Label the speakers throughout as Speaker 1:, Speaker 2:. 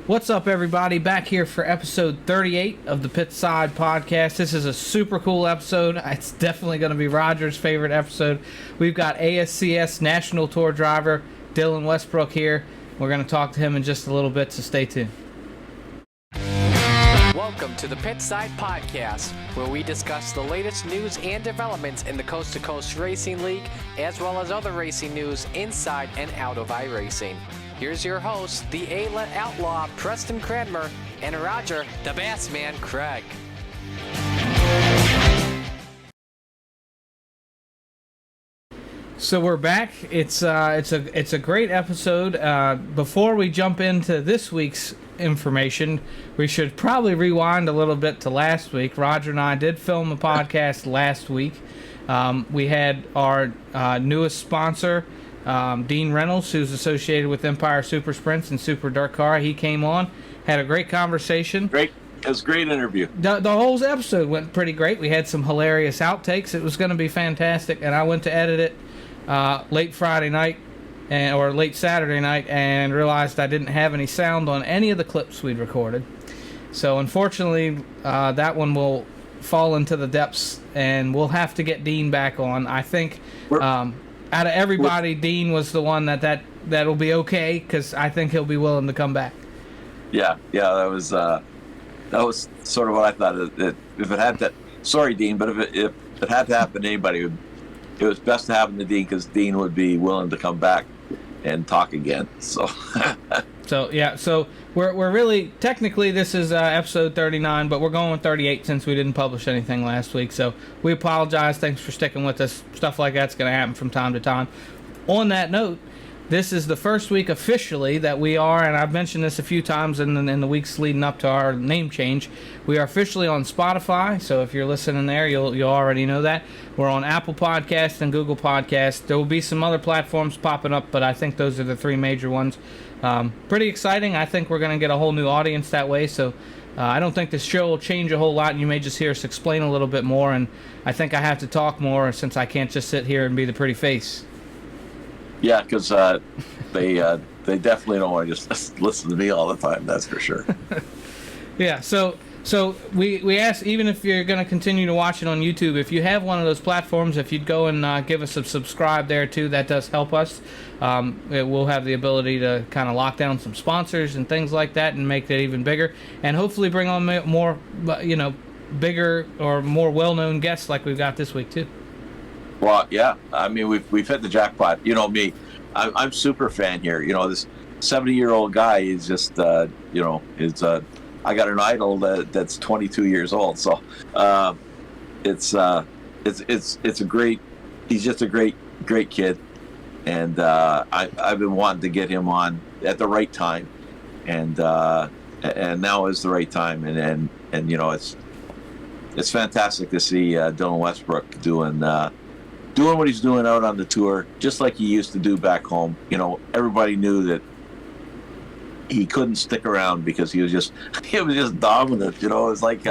Speaker 1: What's up, everybody? Back here for episode 38 of the Pitside podcast. This is a super cool episode. It's definitely going to be Roger's favorite episode. We've got ASCS National Tour driver Dylan Westbrook here. We're going to talk to him in just a little bit, so stay tuned.
Speaker 2: Welcome to the Pitside Podcast, where we discuss the latest news and developments in the Coast to Coast Racing League, as well as other racing news inside and out of iRacing. Here's your host, the A-Let Outlaw, Preston Cranmer, and Roger, the Bassman, Craig.
Speaker 1: So we're back. It's a great episode. Before we jump into this week's information, we should probably rewind a little bit to last week. Roger and I did film a podcast last week. We had our newest sponsor, Dean Reynolds, who's associated with Empire Super Sprints and Super Dirt Car. He came on, had a great conversation.
Speaker 3: Great. It was a great interview.
Speaker 1: The whole episode went pretty great. We had some hilarious outtakes. It was going to be fantastic, and I went to edit it late Friday night or late Saturday night and realized I didn't have any sound on any of the clips we'd recorded. So unfortunately, that one will fall into the depths, and we'll have to get Dean back on. I think out of everybody, Dean was the one that'll be okay, because I think he'll be willing to come back.
Speaker 3: Yeah, that was sort of what I thought. If it had to, sorry, Dean, but if it had to happen to anybody, it was best to happen to Dean, because Dean would be willing to come back and talk again. So,
Speaker 1: so we're really, technically this is episode 39, but we're going with 38 since we didn't publish anything last week. So we apologize. Thanks for sticking with us. Stuff like that's going to happen from time to time. On that note, this is the first week officially that we are, and I've mentioned this a few times in the weeks leading up to our name change, we are officially on Spotify. So if you're listening there, you'll already know that. We're on Apple Podcasts and Google Podcasts. There will be some other platforms popping up, but I think those are the three major ones. Pretty exciting. I think we're going to get a whole new audience that way. So I don't think this show will change a whole lot, and you may just hear us explain a little bit more. And I think I have to talk more, since I can't just sit here and be the pretty face.
Speaker 3: Yeah, because they definitely don't want to just listen to me all the time. That's for sure.
Speaker 1: Yeah. So we ask, even if you're going to continue to watch it on YouTube, if you have one of those platforms, if you'd go and give us a subscribe there too, that does help us. We'll have the ability to kind of lock down some sponsors and things like that, and make that even bigger, and hopefully bring on more, bigger or more well-known guests like we've got this week too.
Speaker 3: Well, yeah. I mean, we've hit the jackpot. You know me, I'm super fan here. You know, this 70-year-old guy is just I got an idol that's 22 years old. So it's a great. He's just a great kid, and I've been wanting to get him on at the right time, and now is the right time, and it's fantastic to see Dylan Westbrook doing what he's doing out on the tour, just like he used to do back home. You know, everybody knew that he couldn't stick around because he was just dominant. You know, it was like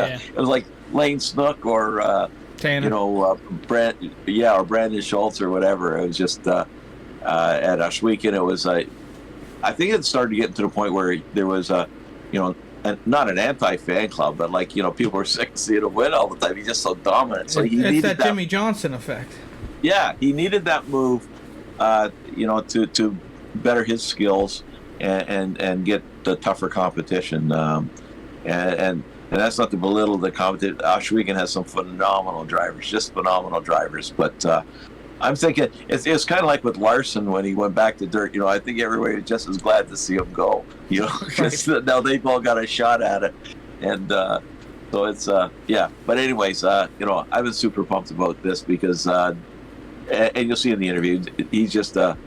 Speaker 3: Lane Snook or
Speaker 1: Tanner.
Speaker 3: or Brandon Schultz or whatever. It was just at Ashweekend. It was I think it started getting to the point where there was not an anti-fan club, but people were sick of seeing him win all the time. He's just so dominant. So he needed
Speaker 1: that Jimmy Johnson effect. Yeah,
Speaker 3: he needed that move, to better his skills and get the tougher competition. And that's not to belittle the competition. Ashweekend has some phenomenal drivers, But I'm thinking it's kind of like with Larson when he went back to dirt. I think everybody was just as glad to see him go. Because now they've all got a shot at it, and so it's But anyways, I've been super pumped about this because, and you'll see in the interview, he's just a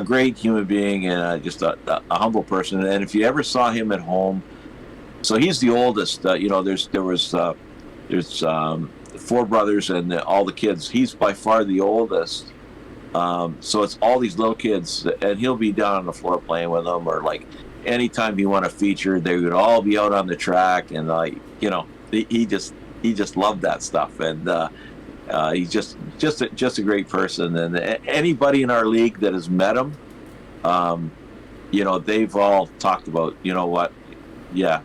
Speaker 3: great human being and just a humble person. And if you ever saw him at home, so he's the oldest. There's four brothers and all the kids. He's by far the oldest. So it's all these little kids, and he'll be down on the floor playing with them, or anytime he won a feature, they would all be out on the track, and he just loved that stuff, and he's just a great person. And anybody in our league that has met him, they've all talked about, what, yeah,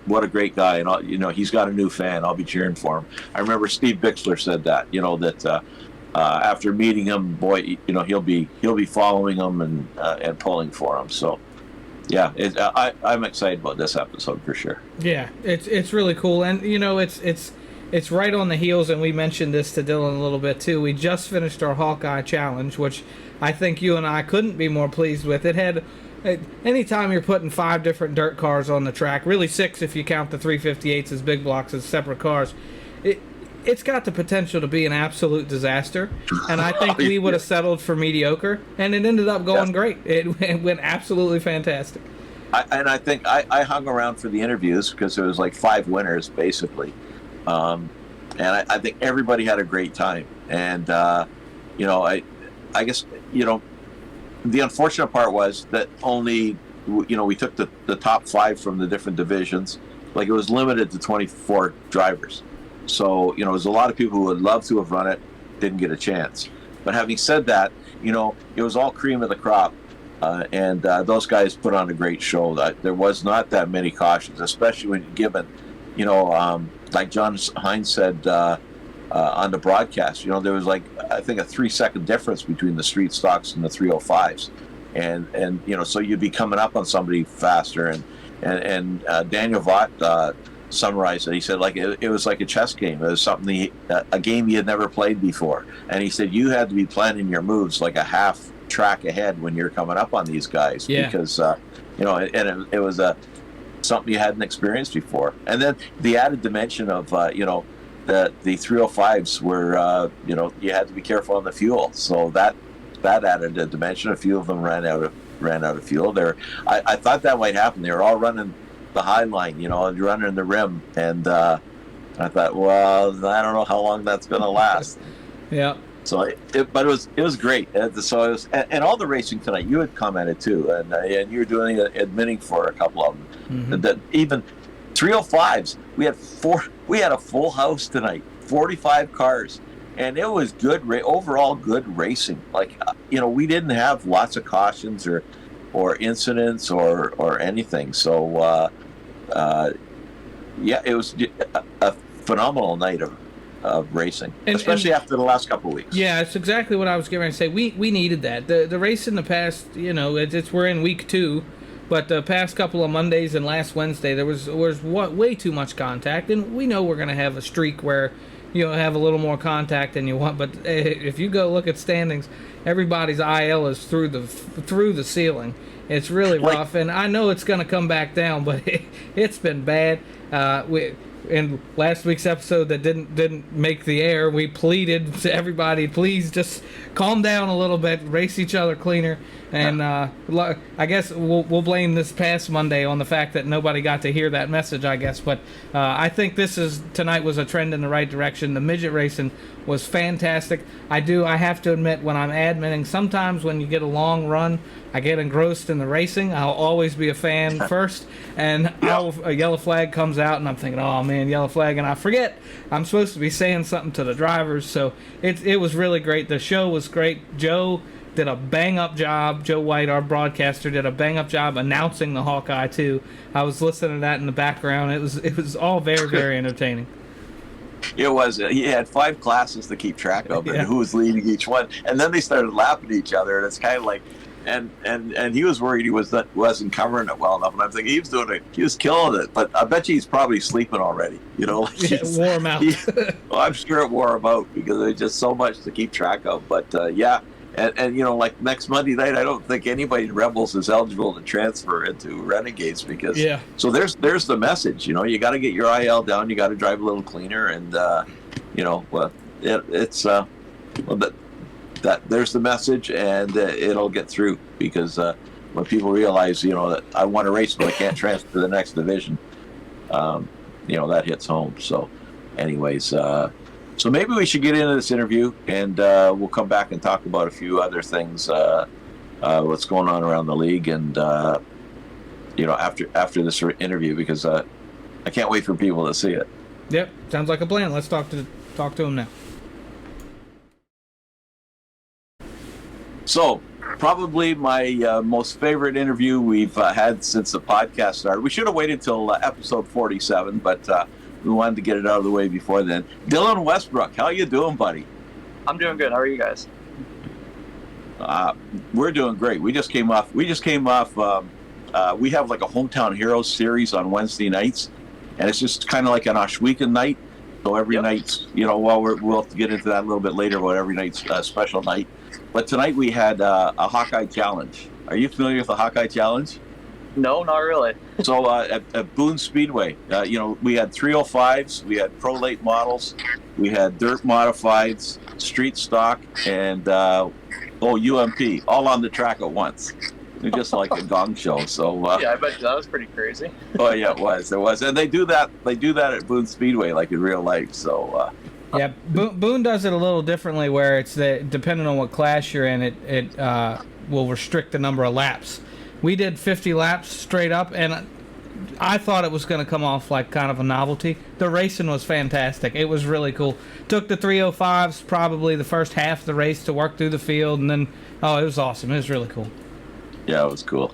Speaker 3: what a great guy, and he's got a new fan. I'll be cheering for him. I remember Steve Bixler said that, that after meeting him, boy, he'll be following him and pulling for him. So, yeah, I'm excited about this episode for sure.
Speaker 1: Yeah, it's really cool, and it's right on the heels, and we mentioned this to Dylan a little bit too. We just finished our Hawkeye Challenge, which I think you and I couldn't be more pleased with. It had, anytime you're putting 5 different dirt cars on the track, really 6 if you count the 358s as big blocks as separate cars, it's got the potential to be an absolute disaster. And I think we would have settled for mediocre, and it ended up going great. It went absolutely fantastic.
Speaker 3: I think I hung around for the interviews because there was like 5 winners basically. And I think everybody had a great time. And, I guess, the unfortunate part was that only, we took the top 5 from the different divisions. Like, it was limited to 24 drivers. So, there's a lot of people who would love to have run it, didn't get a chance. But having said that, it was all cream of the crop. And those guys put on a great show. There was not that many cautions, especially when given, like John Hines said on the broadcast, there was like, I think, a 3-second difference between the street stocks and the 305s. And so you'd be coming up on somebody faster. And Daniel Vaught summarized it. He said, like, it was like a chess game. It was something, a game he had never played before. And he said, you had to be planning your moves like a half track ahead when you're coming up on these guys. Yeah. Because, and it was something you hadn't experienced before. And then the added dimension of, the 305s were, you had to be careful on the fuel. So that added a dimension. A few of them ran out of fuel. I thought that might happen. They were all running the high line, and running the rim. And I thought, well, I don't know how long that's going to last.
Speaker 1: Yeah.
Speaker 3: So, but it was great. So it was, and all the racing tonight. You had commented too, and you were doing admitting for a couple of them. Mm-hmm. That even 305s, we had a full house tonight, 45 cars, and it was good. Overall, good racing. Like, we didn't have lots of cautions or incidents or anything. So, it was a phenomenal night of racing, especially after the last couple of weeks.
Speaker 1: Yeah, it's exactly what I was going to say. We needed that. The race in the past, we're in week 2, but the past couple of Mondays and last Wednesday there was way too much contact, and we know we're going to have a streak where have a little more contact than you want. But if you go look at standings, everybody's IL is through the ceiling. It's really rough, and I know it's going to come back down, but it's been bad. In last week's episode that didn't make the air, we pleaded to everybody, please just calm down a little bit, race each other cleaner. And I guess we'll blame this past Monday on the fact that nobody got to hear that message, I guess. But I think tonight was a trend in the right direction. The midget racing was fantastic. I have to admit, when I'm admitting, sometimes when you get a long run, I get engrossed in the racing. I'll always be a fan first, and a yellow flag comes out, and I'm thinking, oh man, yellow flag, and I forget I'm supposed to be saying something to the drivers. So it was really great. The show was great. Joe did a bang-up job. Joe White, our broadcaster, did a bang-up job announcing the Hawkeye too. I was listening to that in the background. It was all very, very entertaining.
Speaker 3: It was. He had 5 classes to keep track of, and who was leading each one. And then they started laughing at each other, and it's kind of like, and he was worried he wasn't covering it well enough. And I'm thinking he was killing it. But I bet you he's probably sleeping already. Wore
Speaker 1: him out.
Speaker 3: I'm sure it wore him out because there's just so much to keep track of. But And like next Monday night, I don't think anybody in Rebels is eligible to transfer into Renegades because. Yeah. So there's the message. You got to get your IL down. You got to drive a little cleaner, and there's the message, and it'll get through because when people realize that I want to race but I can't transfer to the next division, that hits home. So, anyways. So maybe we should get into this interview, and we'll come back and talk about a few other things, what's going on around the league, and after this interview, because I can't wait for people to see it.
Speaker 1: Yep, sounds like a plan. Let's talk to him now.
Speaker 3: So Probably my most favorite interview we've had since the podcast started. We should have waited till episode 47, but we wanted to get it out of the way before then. Dylan Westbrook, how you doing, buddy?
Speaker 4: I'm doing good. How are you guys?
Speaker 3: We're doing great. We just came off. We have like a Hometown Heroes series on Wednesday nights, and it's just kind of like an Oshweekend night. So every night, we'll have to get into that a little bit later about every night's special night. But tonight we had a Hawkeye Challenge. Are you familiar with the Hawkeye Challenge?
Speaker 4: No, not really.
Speaker 3: So at Boone Speedway, we had 305s, we had Pro Late models, we had dirt modifieds, street stock, and UMP, all on the track at once. It was just like a gong show. So
Speaker 4: yeah, I bet that was pretty crazy.
Speaker 3: Oh yeah, it was, and they do that at Boone Speedway like in real life. So.
Speaker 1: Yeah, Boone does it a little differently, where it's depending on what class you're in, it will restrict the number of laps. We did 50 laps straight up, and I thought it was going to come off like kind of a novelty. The racing was fantastic. It was really cool. Took the 305s probably the first half of the race to work through the field, and then it was awesome. It was really cool.
Speaker 3: Yeah, it was cool.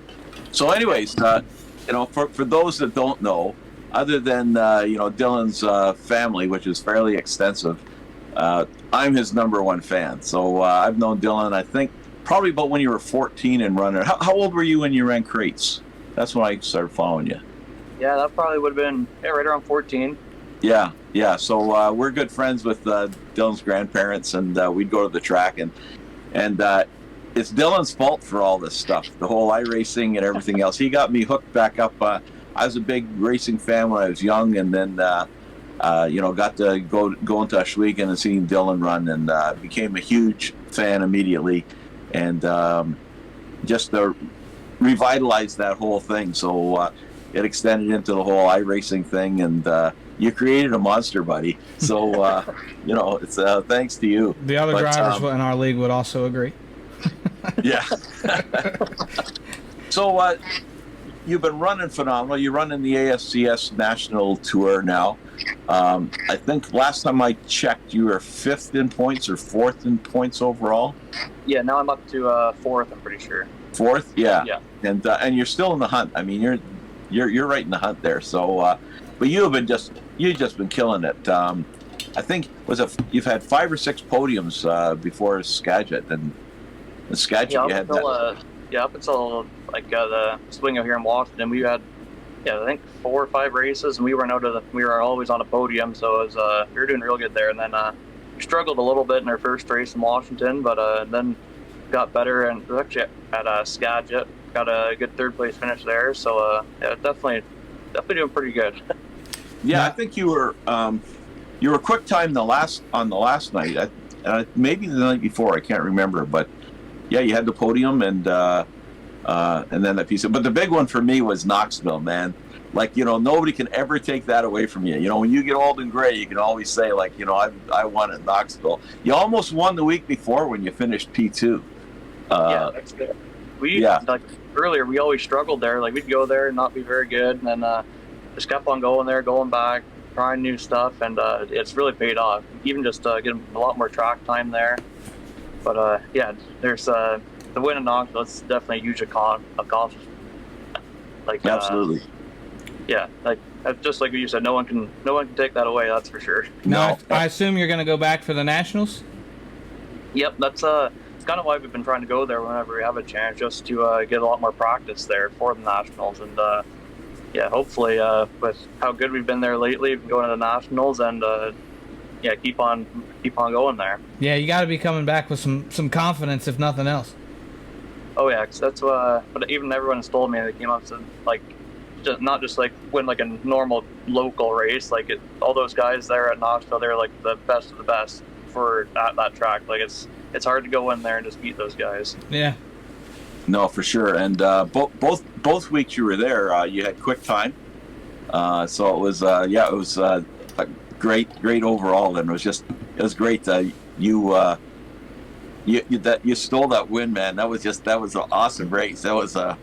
Speaker 3: So, anyways, for those that don't know, other than Dylan's family, which is fairly extensive, I'm his number one fan. So I've known Dylan, I think, probably about when you were 14 and running. How old were you when you ran crates? That's when I started following you.
Speaker 4: Yeah, that probably would have been right around 14.
Speaker 3: Yeah. So we're good friends with Dylan's grandparents, and we'd go to the track, and it's Dylan's fault for all this stuff, the whole iRacing and everything else. He got me hooked back up. I was a big racing fan when I was young, and then got to go into Oshweekend and seeing Dylan run, and became a huge fan immediately, and just revitalized that whole thing. So it extended into the whole iRacing thing, and you created a monster, buddy. So it's thanks to you.
Speaker 1: The other drivers in our league would also agree.
Speaker 3: Yeah. So you've been running phenomenal. You're running the ASCS National Tour now. I think last time I checked, you were 5th in points or 4th in points overall.
Speaker 4: Yeah, now I'm up to 4th. I'm pretty sure.
Speaker 3: 4th, yeah.
Speaker 4: Yeah.
Speaker 3: And you're still in the hunt. I mean, you're right in the hunt there. So, but you've just been killing it. I think you've had 5 or 6 podiums before Skagit, and Skagit you had that.
Speaker 4: Up until like the swing here in Washington, we had I think 4 or 5 races, and we were always on a podium, so it was we were doing real good there. And then we struggled a little bit in our first race in Washington, but then got better, and actually at Skagit got a good 3rd place finish there. So definitely doing pretty good.
Speaker 3: Yeah, I think you were quick time on the last night, maybe the night before, I can't remember, but. Yeah, you had the podium, and then that piece. But the big one for me was Knoxville, man. Like, nobody can ever take that away from you. When you get old and gray, you can always say, like, I won at Knoxville. You almost won the week before when you finished P2.
Speaker 4: Yeah, that's good. Like earlier, we always struggled there. Like, we'd go there and not be very good, and then just kept on going there, going back, trying new stuff, and it's really paid off. Even just getting a lot more track time there. But there's the win in Knoxville. It's definitely a huge accomplishment. Like
Speaker 3: absolutely.
Speaker 4: Like just like you said, no one can take that away. That's for sure.
Speaker 1: No, I assume you're going to go back for the Nationals.
Speaker 4: Yep, that's it's kind of why we've been trying to go there whenever we have a chance, just to get a lot more practice there for the Nationals, and hopefully with how good we've been there lately, going to the Nationals, and keep on going there.
Speaker 1: Yeah, you got to be coming back with some confidence, if nothing else.
Speaker 4: Oh yeah, cause that's what even everyone has told me. They came up to not just like win like a normal local race. Like all those guys there at Knoxville, they're like the best of the best for that track. Like it's hard to go in there and just beat those guys.
Speaker 1: Yeah. No,
Speaker 3: for sure. And both weeks you were there, you had quick time. So it was a great overall, and it was great. You stole that win, man. That was an awesome race. It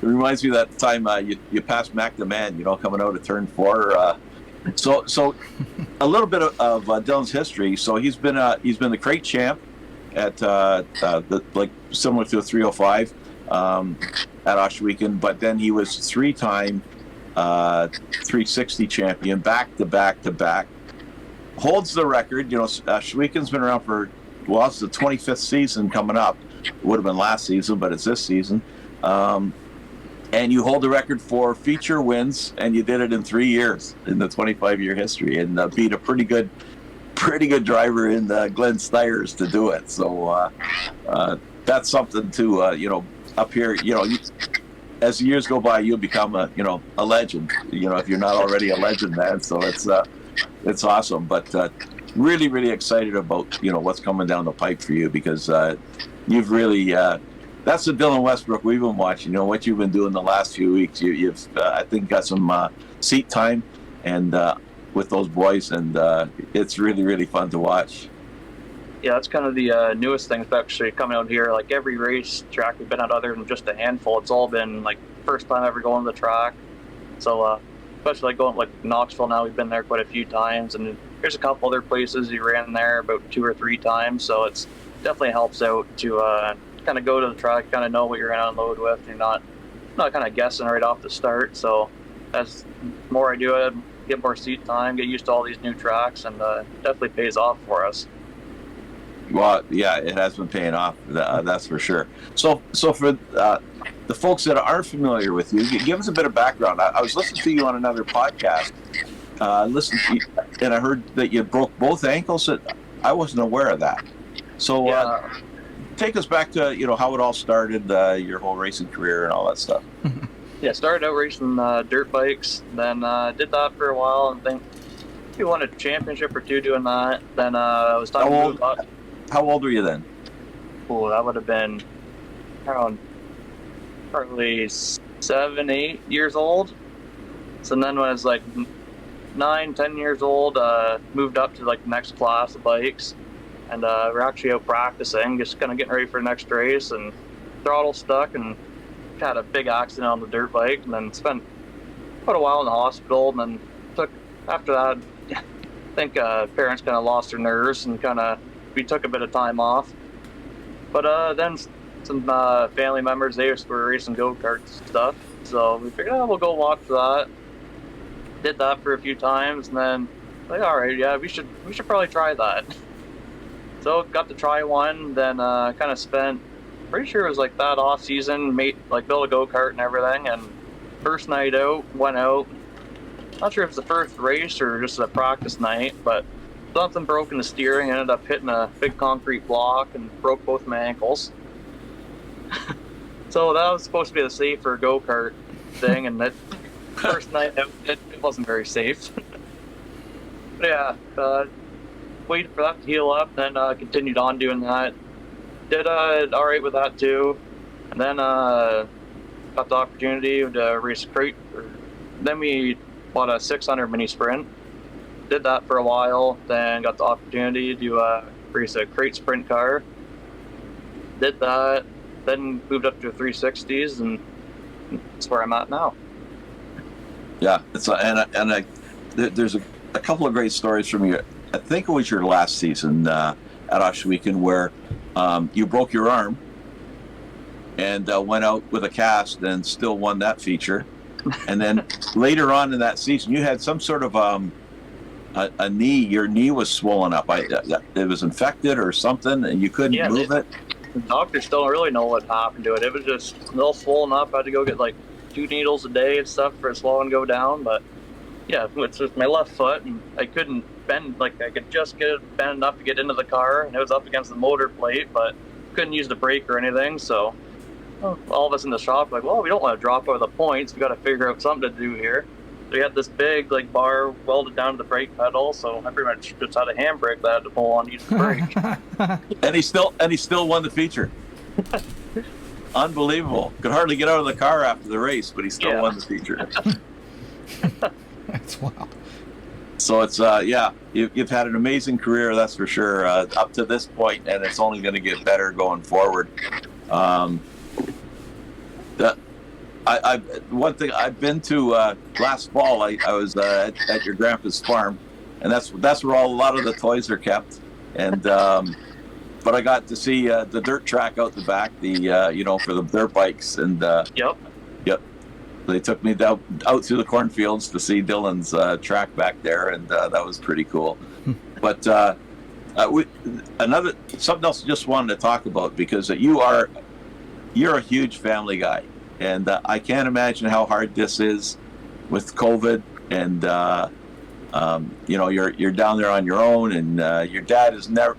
Speaker 3: reminds me of that time you passed Mac the Man, coming out of turn 4. So a little bit of Dylan's history. So he's been the crate champ, at like similar to a 305 at Oshawegan, but then he was 3-time 360 champion, back to back. Holds the record. Oshawegan's been around for, well, it's the 25th season coming up. It would have been last season, but it's this season. And you hold the record for feature wins, and you did it in 3 years in the 25-year history, and beat a pretty good driver in Glenn Stiers to do it. So that's something to up here. As the years go by, you'll become a legend. If you're not already a legend, man. So it's awesome. But really, really excited about what's coming down the pipe for you, because you've really. That's the Dylan Westbrook we've been watching. What you've been doing the last few weeks. You've I think got some seat time and with those boys, and it's really, really fun to watch.
Speaker 4: Yeah, that's kind of the newest thing, actually coming out here. Like every race track we've been at, other than just a handful, it's all been like first time ever going to the track. So especially like going like Knoxville now, we've been there quite a few times, and there's a couple other places you ran there about 2 or 3 times. So it's definitely helps out to kind of go to the track, kind of know what you're going to unload with. You're not kind of guessing right off the start. So as more I do it, get more seat time, get used to all these new tracks, and definitely pays off for us.
Speaker 3: Well, yeah, it has been paying off. That's for sure. So for the folks that aren't familiar with you, give us a bit of background. I was listening to you on another podcast, and I heard that you broke both ankles. I wasn't aware of that. So take us back to how it all started, your whole racing career and all that stuff.
Speaker 4: Yeah, started out racing dirt bikes, then did that for a while, and think we won a championship or 2 doing that. Then I was talking to about.
Speaker 3: How old were you then?
Speaker 4: Oh, that would have been around probably 7, 8 years old. So then when I was like 9, 10 years old, moved up to like the next class of bikes, and we're actually out practicing, just kind of getting ready for the next race, and throttle stuck and had a big accident on the dirt bike, and then spent quite a while in the hospital, and then after that, I think parents kind of lost their nerves, and we took a bit of time off. But then some family members, they were racing go-karts and stuff, so we figured, we'll go watch that. Did that for a few times, and then like, all right, yeah, we should probably try that. So got to try one, then kind of spent, pretty sure it was like that off season, built a go-kart and everything, and first night out, went out, not sure if it's the first race or just a practice night, but something broke in the steering, ended up hitting a big concrete block and broke both my ankles. So that was supposed to be the safer go-kart thing, and that first night it wasn't very safe. But yeah, waited for that to heal up, then continued on doing that. Did all right with that too, and then got the opportunity to race a crate. Then we bought a 600 mini sprint. Did that for a while, then got the opportunity to race a crate sprint car. Did that, then moved up to 360s, and that's where I'm at now.
Speaker 3: Yeah, it's there's a couple of great stories from you. I think it was your last season at Oshawegan where you broke your arm and went out with a cast and still won that feature. And then later on in that season, you had some sort of a knee. Your knee was swollen up. It was infected or something, and you couldn't move it.
Speaker 4: The doctors don't really know what happened to it. It was just a little swollen up. I had to go get like 2 needles a day and stuff for it to slow and go down. But yeah, it's just my left foot, and I couldn't bend. Like I could just get it bent enough to get into the car, and it was up against the motor plate, but couldn't use the brake or anything. So all of us in the shop were like, well, we don't want to drop over the points. We got to figure out something to do here. So we had this big bar welded down to the brake pedal, so I pretty much just had a handbrake that I had to pull on to use the brake.
Speaker 3: and he still won the feature. Unbelievable. Could hardly get out of the car after the race, but he still won the feature.
Speaker 1: That's wild.
Speaker 3: So it's you've had an amazing career, that's for sure, up to this point, and it's only going to get better going forward. One thing I've been to last fall, I was at your grandpa's farm, and that's where a lot of the toys are kept. And but I got to see the dirt track out the back, the for the dirt bikes, and
Speaker 4: Yep.
Speaker 3: they took me out through the cornfields to see Dylan's track back there, and that was pretty cool. But something else I just wanted to talk about, because you're a huge family guy, and I can't imagine how hard this is with COVID, and you're down there on your own, and your dad has never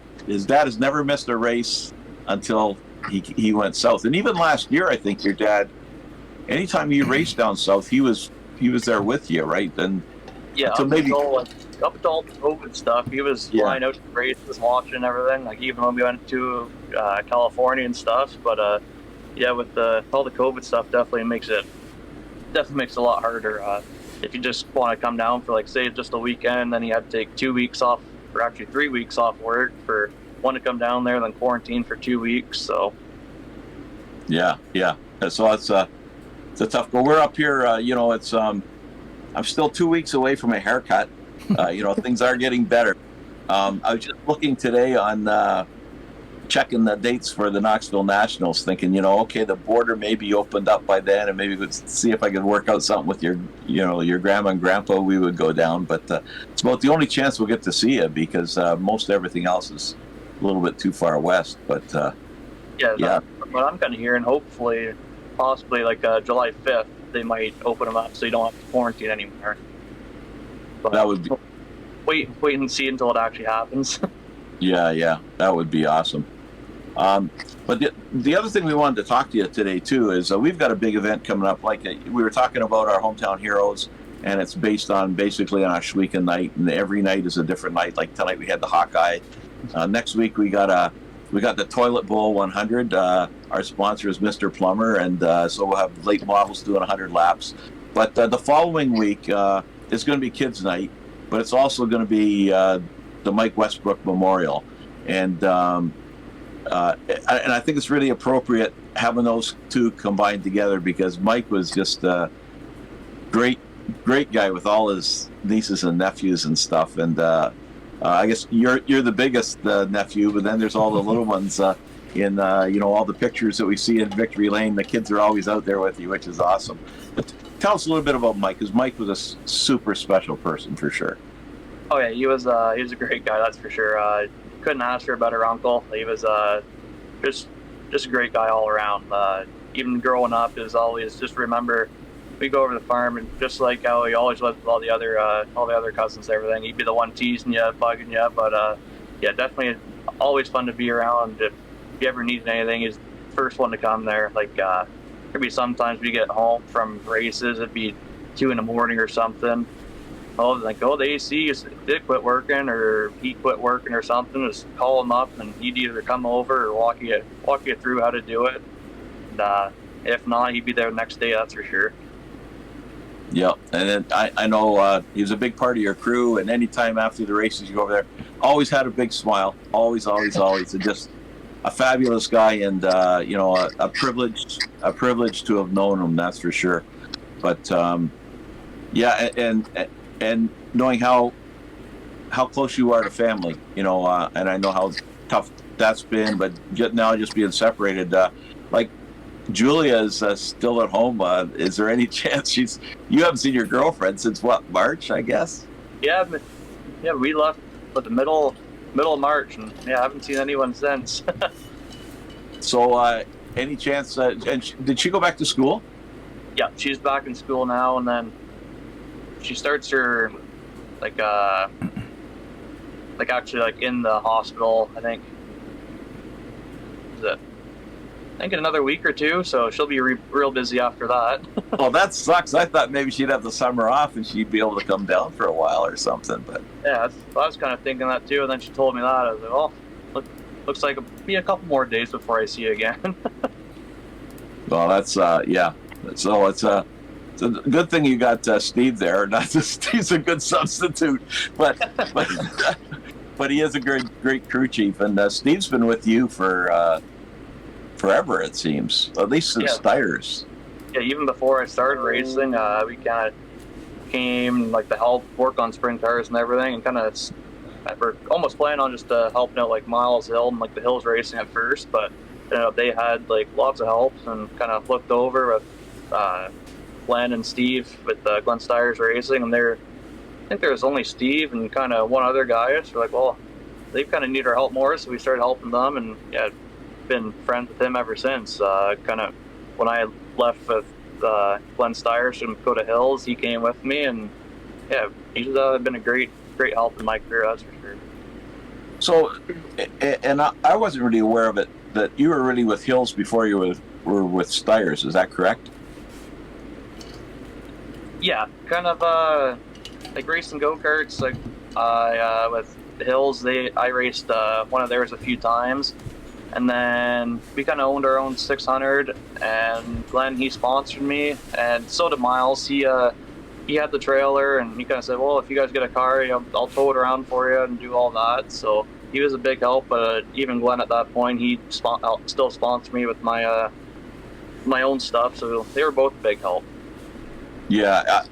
Speaker 3: missed a race until he went south. And even last year, I think your dad, anytime you raced down south, he was there with you, right? And
Speaker 4: yeah,
Speaker 3: so maybe
Speaker 4: up until all the COVID stuff, he was flying out to the races, watching everything. Like even when we went to California and stuff. But with all the COVID stuff, definitely makes it a lot harder. If you just want to come down for, like, say, just a weekend, then you have to take 2 weeks off, or actually 3 weeks off work for one to come down there, then quarantine for 2 weeks. So
Speaker 3: yeah. So it's a tough go. We're up here. It's I'm still 2 weeks away from a haircut. Things are getting better. I was just looking today on checking the dates for the Knoxville Nationals, thinking, okay, the border may be opened up by then, and maybe we'd see if I could work out something with your grandma and grandpa. We would go down, but it's about the only chance we'll get to see you, because most everything else is a little bit too far west. But
Speaker 4: that's what I'm kind of hearing. Hopefully, possibly like July 5th, they might open them up so you don't have to quarantine anymore. But
Speaker 3: that would be
Speaker 4: wait and see until it actually happens.
Speaker 3: Yeah, that would be awesome. But the other thing we wanted to talk to you today too is we've got a big event coming up. Like we were talking about our hometown heroes, and it's based on basically on our Schweeken night, and every night is a different night. Like tonight we had the Hawkeye. Next week we got the Toilet Bowl 100. Our sponsor is Mr. Plumber, and so we'll have late models doing 100 laps. But the following week is going to be Kids Night, but it's also going to be the Mike Westbrook Memorial, and I think it's really appropriate having those two combined together, because Mike was just a great guy with all his nieces and nephews and stuff. And I guess you're the biggest nephew, but then there's all the little ones in all the pictures that we see in Victory Lane. The kids are always out there with you, which is awesome. But tell us a little bit about Mike, because Mike was a super special person for sure.
Speaker 4: Oh yeah, he was a great guy, that's for sure. Couldn't ask for a better uncle. He was just a great guy all around. Even growing up, is always just remember we go over the farm, and just like how he always was with all the other cousins and everything, he'd be the one teasing you, bugging you. But definitely always fun to be around. If you ever needed anything, he's the first one to come there. Like there'd be sometimes we get home from races, it'd be 2 a.m. or something. The AC did quit working, or he quit working or something. Just call him up, and he'd either come over or walk you through how to do it. And if not, he'd be there the next day, that's for sure.
Speaker 3: Yeah, and then I know he was a big part of your crew, and anytime after the races you go over there, always had a big smile, always, and just a fabulous guy, and a privilege to have known him, that's for sure. But and knowing how close you are to family, and I know how tough that's been, but now just being separated, like Julia is still at home. Is there any chance you haven't seen your girlfriend since what, March, I guess?
Speaker 4: Yeah, we left at the middle of March, and I haven't seen anyone since.
Speaker 3: So any chance, and did she go back to school?
Speaker 4: Yeah, she's back in school now, and then she starts her actually in the hospital, I think. I think in another week or two, so she'll be real busy after that.
Speaker 3: Well, that sucks. I thought maybe she'd have the summer off and she'd be able to come down for a while or something. But
Speaker 4: yeah, I was kind of thinking that too, and then she told me that. I was like, well, looks like it'll be a couple more days before I see you again.
Speaker 3: Well, that's yeah. So it's a good thing you got Steve there. Not just Steve's a good substitute, but he is a great crew chief, and Steve's been with you for forever, it seems, at least since Steyer's.
Speaker 4: Yeah, even before I started racing, we kind of came to help work on sprint cars and everything, and kind of we're almost planning on just helping out like Miles Hill and like the Hills Racing at first, but they had like lots of help and kind of looked over with Glenn and Steve with Glenn Steyer's Racing, and I think there was only Steve and kind of one other guy. So we're like, well, they kind of need our help more, so we started helping them, and yeah, been friends with him ever since. Kind of when I left with Glenn Steyer to go to Hills, he came with me, and yeah, he's been a great help in my career, that's for sure.
Speaker 3: So, and I wasn't really aware of it, that you were really with Hills before you were with Steyer's. Is that correct?
Speaker 4: Yeah, kind of like racing go-karts. Like with Hills, I raced one of theirs a few times, and then we kind of owned our own 600. And Glenn, he sponsored me, and so did Miles. He had the trailer, and he kind of said, "Well, if you guys get a car, I'll tow it around for you and do all that." So he was a big help. But even Glenn at that point, he still sponsored me with my my own stuff. So they were both a big help.
Speaker 3: Yeah.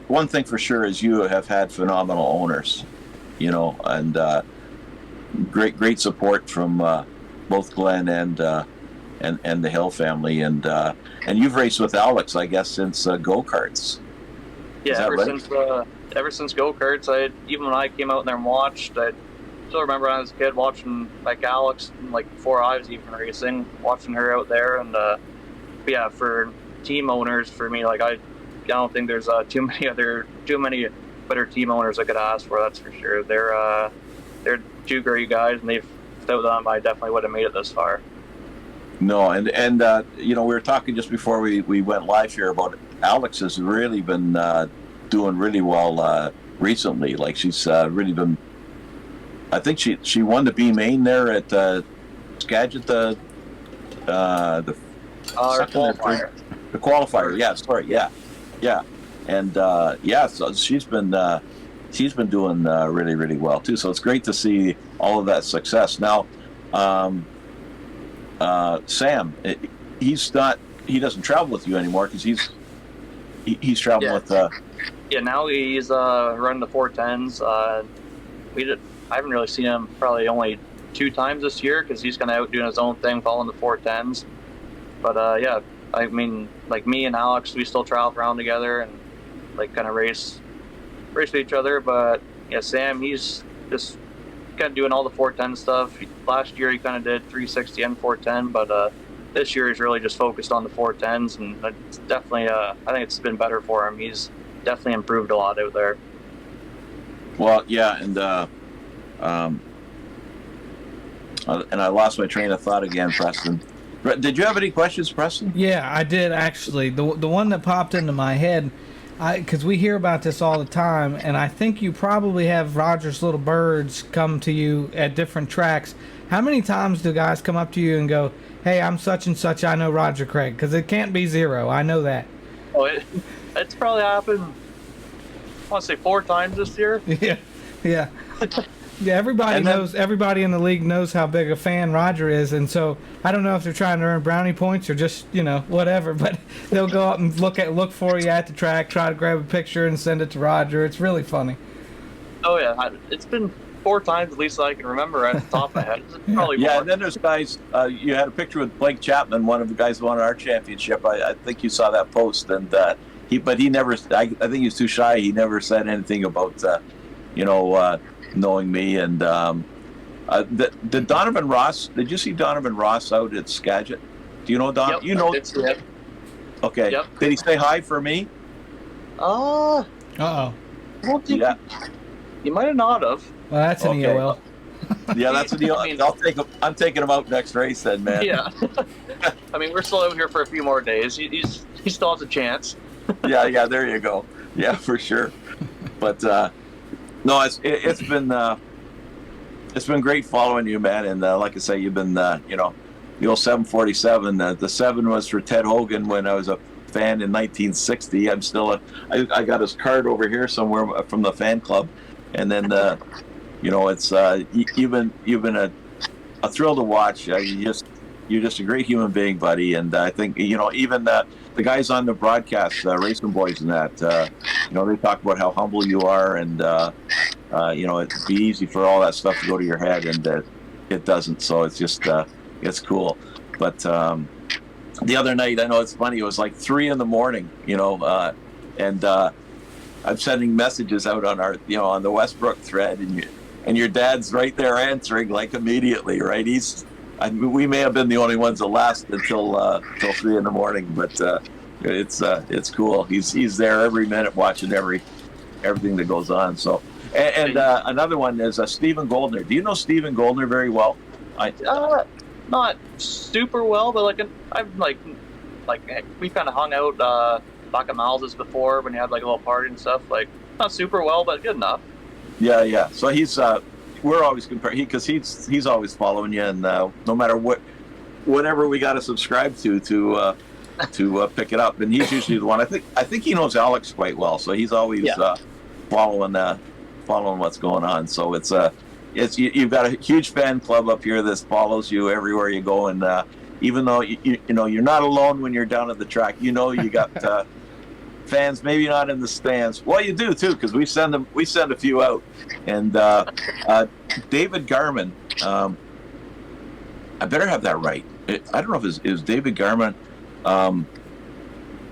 Speaker 3: One thing for sure is you have had phenomenal owners, and great support from both Glenn and the Hill family, and you've raced with Alex, I guess, since go-karts.
Speaker 4: Yeah, ever since go-karts, even when I came out there and watched, I still remember when I was a kid watching like Alex, like before I was even racing, watching her out there, and yeah, for team owners, for me, like I don't think there's too many better team owners I could ask for. That's for sure. They're two great guys, and without them, I definitely would have made it this far.
Speaker 3: No, and we were talking just before we went live here about Alex has really been doing really well recently. Like she's really been. I think she won the B main there at Skagit, the
Speaker 4: qualifier.
Speaker 3: The qualifier, yeah, sorry, yeah, and so she's been doing really, really well too. So it's great to see all of that success. Now, Sam, he doesn't travel with you anymore because he's traveling with.
Speaker 4: Yeah, now he's running the 410s. I haven't really seen him probably only 2 times this year because he's kind of out doing his own thing, following the 410s. But yeah, I mean, like me and Alex, we still travel around together and like kind of race with each other. But yeah, Sam, he's just kind of doing all the 410 stuff. Last year he kind of did 360 and 410, but this year he's really just focused on the 410s, and it's definitely I think it's been better for him. He's definitely improved a lot out there.
Speaker 3: Well, yeah, and I lost my train of thought again, Preston. Did you have any questions, Preston?
Speaker 1: Yeah, I did actually. The one that popped into my head, because we hear about this all the time, and I think you probably have Roger's little birds come to you at different tracks. How many times do guys come up to you and go, "Hey, I'm such and such, I know Roger Craig"? Because it can't be 0. I know that.
Speaker 4: Oh, it's probably happened, I want to say 4 times this year.
Speaker 1: Yeah. Yeah, everybody in the league knows how big a fan Roger is, and so I don't know if they're trying to earn brownie points or just, whatever, but they'll go up and look for you at the track, try to grab a picture and send it to Roger. It's really funny.
Speaker 4: Oh yeah, it's been 4 times at least I can remember at the top of my head. It's probably more.
Speaker 3: And then there's guys, you had a picture with Blake Chapman, one of the guys who won our championship. I think you saw that post, and he never, I think he was too shy. He never said anything about, knowing me. And did Donovan Ross? Did you see Donovan Ross out at Skagit? Do you know Don?
Speaker 4: Yep,
Speaker 3: you know.
Speaker 4: Yep.
Speaker 3: Okay.
Speaker 4: Yep.
Speaker 3: Did he say hi for me?
Speaker 1: Uh-oh.
Speaker 4: I don't think he might have not have.
Speaker 1: Well, that's an EOL.
Speaker 3: Yeah, that's an EOL. I'm taking him out next race then, man.
Speaker 4: Yeah. I mean, we're still out here for a few more days. He still has a chance.
Speaker 3: yeah. There you go. Yeah, for sure. But no, it's been great following you, man. And like I say, you've been the old 747. The 7 was for Ted Hogan when I was a fan in 1960. I'm still I got his card over here somewhere from the fan club. And then it's you've been a thrill to watch. You're just a great human being, buddy. And I think even the guys on the broadcast, Racing Boys, and that they talk about how humble you are, and it'd be easy for all that stuff to go to your head, and it doesn't. So it's just it's cool. But the other night, I know it's funny. It was like 3 a.m, and I'm sending messages out on our on the Westbrook thread, and your dad's right there answering like immediately, right? We may have been the only ones that last until 3 a.m, but it's cool. He's there every minute watching everything that goes on. So, and another one is Stephen Goldner. Do you know Stephen Goldner very well?
Speaker 4: Not super well, but I've we kind of hung out back at Miles's before when he had like a little party and stuff. Like not super well, but good enough.
Speaker 3: Yeah. So he's we're always comparing because he's always following you, and no matter whatever we got to subscribe to pick it up, and he's usually the one. I think he knows Alex quite well, so he's always following what's going on. So it's you've got a huge fan club up here that follows you everywhere you go, and even though you're not alone when you're down at the track, you got fans, maybe not in the stands. Well, you do too, because we send a few out. And David Garman, I better have that right. I don't know if it was David Garman.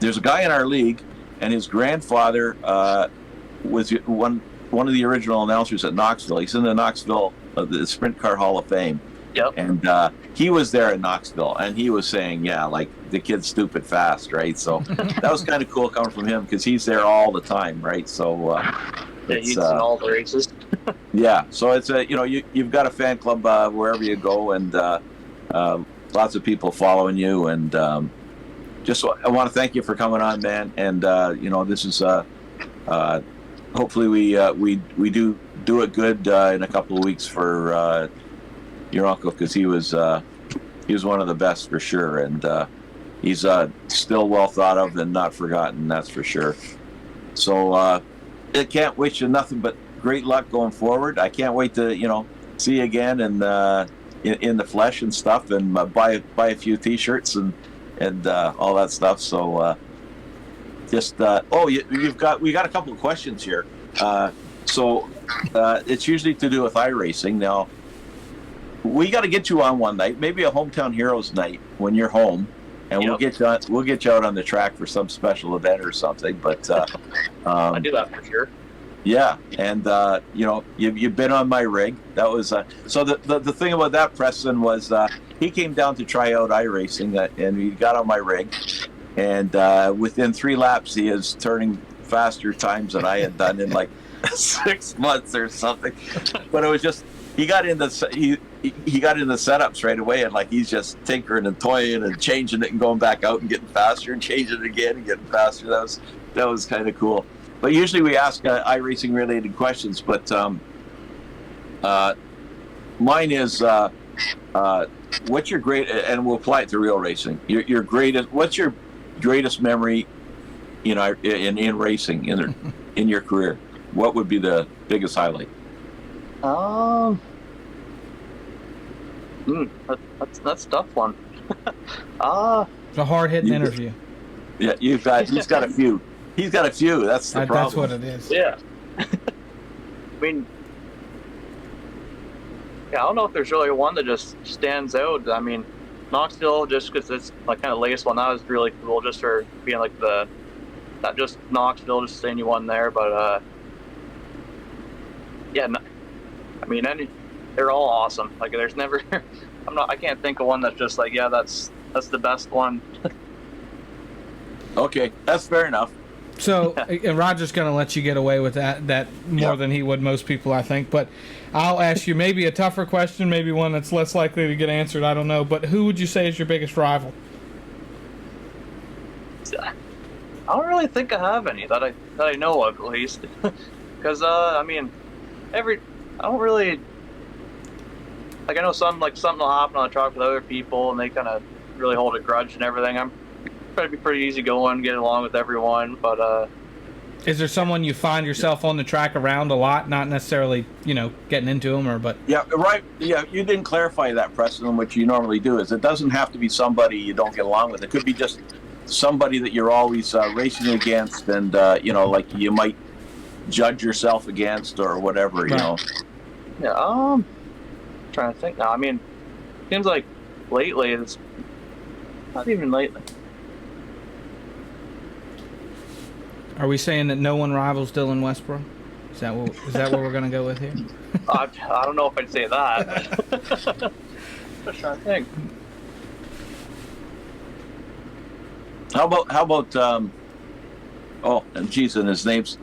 Speaker 3: There's a guy in our league, and his grandfather was one of the original announcers at Knoxville. He's in the Knoxville the Sprint Car Hall of Fame.
Speaker 4: Yep.
Speaker 3: And he was there at Knoxville, and he was saying, like the kid's stupid fast, right? So that was kind of cool coming from him because he's there all the time, right? So
Speaker 4: he's in all the races.
Speaker 3: Yeah. So it's you've got a fan club wherever you go, and lots of people following you, and I want to thank you for coming on, man. And this is hopefully we do it good in a couple of weeks for your uncle, because he was one of the best for sure, and he's still well thought of and not forgotten, that's for sure. So I can't wish you nothing but great luck going forward. I can't wait to see you again and in the flesh and stuff, and buy a few t-shirts and all that stuff. So we got a couple of questions here. So it's usually to do with iRacing. Now we got to get you on one night, maybe a Hometown Heroes night when you're home, and we'll get you out on the track for some special event or something. But
Speaker 4: I do that for sure.
Speaker 3: Yeah, and you've been on my rig. That was so the thing about that, Preston, was he came down to try out iRacing, and he got on my rig, and within 3 laps he is turning faster times than I had done in like 6 months or something. But it was just he got in the setups right away, and like he's just tinkering and toying and changing it and going back out and getting faster and changing it again and getting faster. That was kind of cool. But usually we ask iRacing related questions, but mine is what's your and we'll apply it to real racing. What's your greatest memory in racing in your career? What would be the biggest highlight?
Speaker 4: That's a tough one.
Speaker 1: It's a hard-hitting interview.
Speaker 3: Yeah, he's got a few. He's got a few. That's the problem.
Speaker 1: That's what it is.
Speaker 4: Yeah. I mean, I don't know if there's really one that just stands out. I mean, Knoxville, just because it's like kind of latest one, that was really cool, just for being like not just Knoxville, just saying you won there, but I mean, they're all awesome. Like, there's never, I can't think of one that's just like, yeah, that's the best one.
Speaker 3: Okay, that's fair enough.
Speaker 1: So, and Roger's going to let you get away with that more than he would most people, I think. But I'll ask you maybe a tougher question, maybe one that's less likely to get answered. I don't know. But who would you say is your biggest rival?
Speaker 4: I don't really think I have any that I know of, at least. Because I mean, I don't really, like, I know something will happen on the track with other people, and they kind of really hold a grudge and everything. I'm trying to be pretty easygoing, get along with everyone, but
Speaker 1: is there someone you find yourself on the track around a lot, not necessarily getting into them, but
Speaker 3: yeah, right, yeah, you didn't clarify that, Preston. What you normally do is it doesn't have to be somebody you don't get along with. It could be just somebody that you're always racing against, and like you might judge yourself against or whatever, you know?
Speaker 4: Yeah. Trying to think now. I mean, seems like lately it's not even lately.
Speaker 1: Are we saying that no one rivals Dylan Westbrook? Is that what we're going to go with here?
Speaker 4: I don't know if I'd say that. Just trying to think.
Speaker 3: How about oh, and geez, and his name's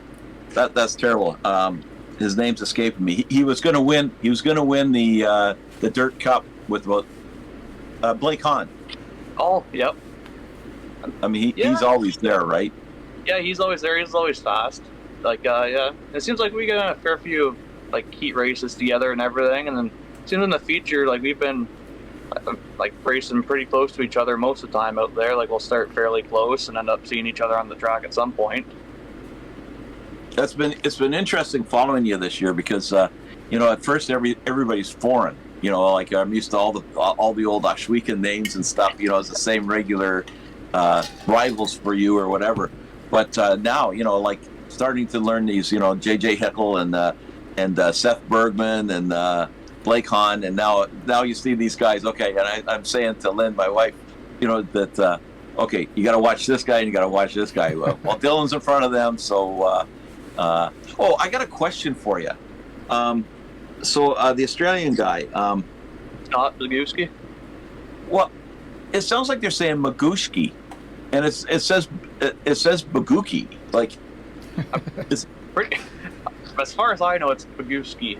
Speaker 3: that's terrible. His name's escaping me. He was going to win. He was going to win the Dirt Cup with about Blake Hahn.
Speaker 4: Oh, yep.
Speaker 3: I mean, he's always there, right?
Speaker 4: Yeah, he's always there. He's always fast. Like, yeah. It seems like we got a fair few like heat races together and everything, and then it seems in the future like we've been like racing pretty close to each other most of the time out there. Like we'll start fairly close and end up seeing each other on the track at some point.
Speaker 3: It's been interesting following you this year because you know, at first everybody's foreign. You know, like I'm used to all the old Ashwekan names and stuff. You know, it's the same regular rivals for you or whatever. But now, you know, like starting to learn these, you know, JJ Heckel and Seth Bergman and Blake Hahn, and now you see these guys. Okay, and I'm saying to Lynn, my wife, you know, that okay, you got to watch this guy and you got to watch this guy. Well, Dylan's in front of them, so. Oh, I got a question for you. So the Australian guy,
Speaker 4: Scott Zagowski.
Speaker 3: Well, it sounds like they're saying Magushki, and it says Baguki. Like, it's
Speaker 4: pretty. As far as I know, it's Zagowski.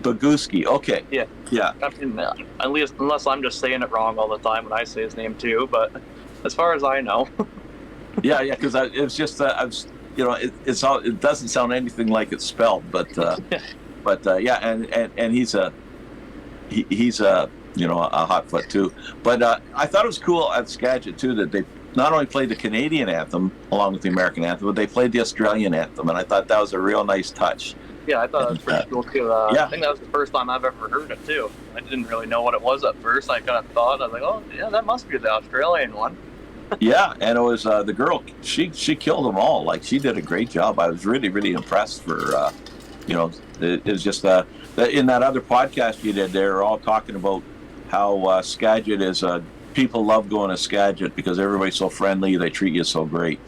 Speaker 3: Baguski. Okay.
Speaker 4: Yeah.
Speaker 3: Yeah.
Speaker 4: I mean, at least unless I'm just saying it wrong all the time when I say his name too. But as far as I know.
Speaker 3: Yeah, because it was just I was. You know, it doesn't sound anything like it's spelled, but yeah, and he's a you know, a hot foot too. But I thought it was cool at Skagit too that they not only played the Canadian anthem along with the American anthem, but they played the Australian anthem, and I thought that was a real nice touch.
Speaker 4: Yeah, I thought that was pretty cool too.
Speaker 3: Yeah.
Speaker 4: I think that was the first time I've ever heard it too. I didn't really know what it was at first. I kind of thought, I was like, oh yeah, that must be the Australian one.
Speaker 3: Yeah, and it was the girl. She killed them all. Like, she did a great job. I was really impressed for. You know, it was just in that other podcast you did. They were all talking about how Skagit is. People love going to Skagit because everybody's so friendly. They treat you so great.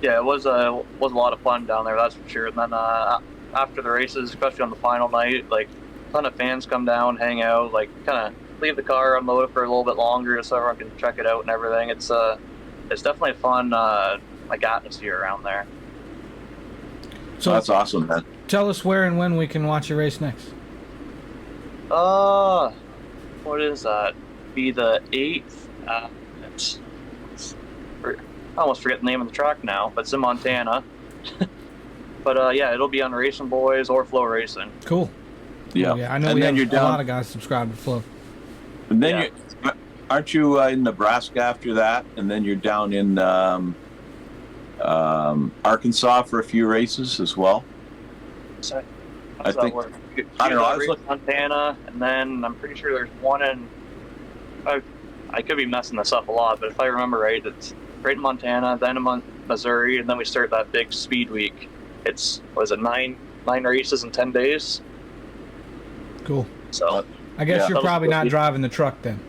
Speaker 4: Yeah, it was a lot of fun down there. That's for sure. And then after the races, especially on the final night, like a ton of fans come down, hang out, like kind of leave the car, unload it for a little bit longer so everyone can check it out and everything. It's definitely a fun like atmosphere around there.
Speaker 3: So that's awesome, man.
Speaker 1: Tell us where and when we can watch your race next.
Speaker 4: What is that? Be the 8th. I almost forget the name of the track now, but it's in Montana. But yeah, it'll be on Racing Boys or Flow Racing.
Speaker 1: Cool.
Speaker 3: Yeah,
Speaker 1: I know we have a lot of guys subscribed to Flow.
Speaker 3: And then aren't you in Nebraska after that? And then you're down in Arkansas for a few races as well.
Speaker 4: So,
Speaker 3: I think. I don't know. I was looking
Speaker 4: Montana, and then I'm pretty sure there's one in. I could be messing this up a lot, but if I remember right, it's right in Montana, then in Missouri, and then we start that big speed week. It's nine races in 10 days.
Speaker 1: Cool.
Speaker 4: So
Speaker 1: I guess you're probably not driving the truck then.